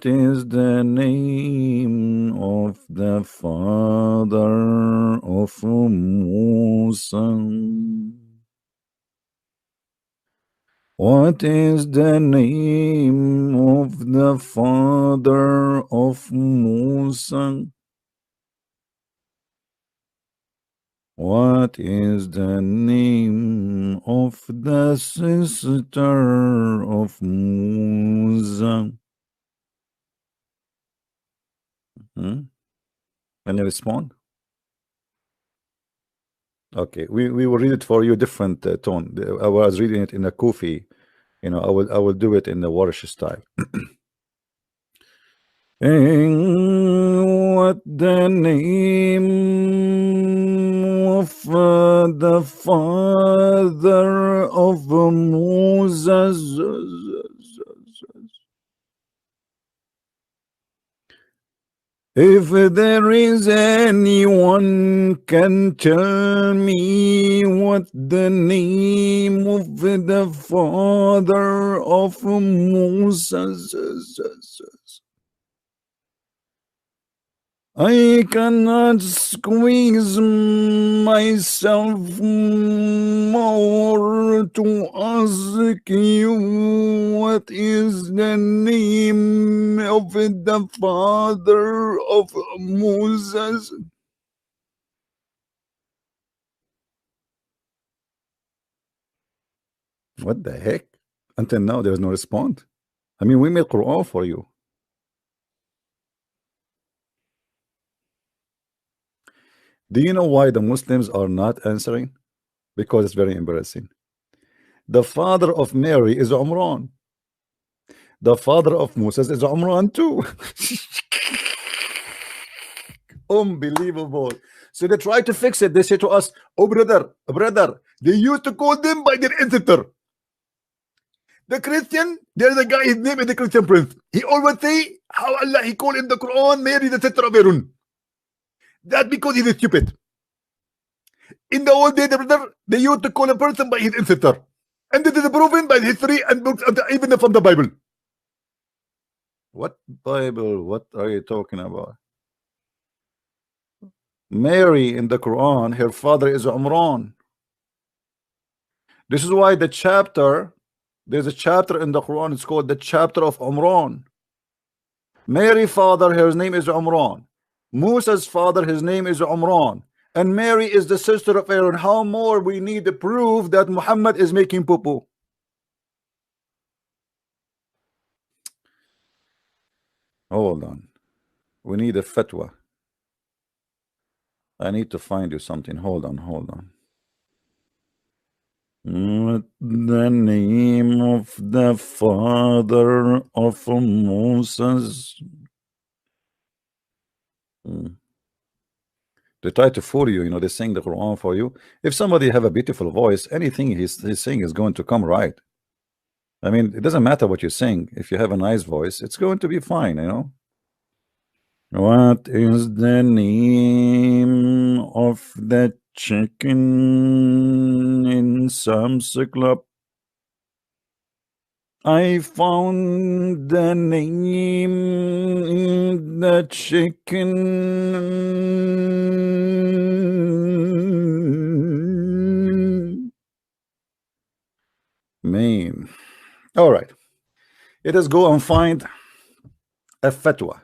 What is the name of the father of Musa? What is the name of the father of Musa? What is the name of the sister of Musa? Any respond? Okay, we will read it for you different tone. I was reading it in a Kufi, I will do it in the Warsh style. What the name of the father of Moses? If there is anyone can tell me what the name of the father of Moses is. I cannot squeeze myself more to ask you what is the name of the father of Moses. What the heck? Until now, there's no response. I mean, we made Quran for you. Do you know why the Muslims are not answering? Because it's very embarrassing. The father of Mary is Umran. The father of Moses is Umran too. Unbelievable. So they try to fix it. They say to us, oh brother, they used to call them by their ancestor. The Christian, there's a guy, his name is the Christian Prince. He always say how Allah he called in the Quran Mary the sister of Aaron. That because he's stupid. In the old days, brother, they used to call a person by his ancestor. And this is proven by history and books, even from the Bible. What Bible? What are you talking about? Mary in the Quran, her father is Umran. This is why there's a chapter in the Quran, it's called the chapter of Umran. Mary's father, his name is Umran. Musa's father, his name is Umran. And Mary is the sister of Aaron. How more we need to prove that Muhammad is making poo-poo? Hold on. We need a fatwa. I need to find you something. Hold on. What the name of the father of Moses? They try to fool you, they sing the Quran for you. If somebody have a beautiful voice, anything he's saying is going to come right. I mean, it doesn't matter what you sing. If you have a nice voice, it's going to be fine, What is the name of the chicken in Sam's Club? I found the name in the chicken. Man. All right. Let us go and find a fatwa.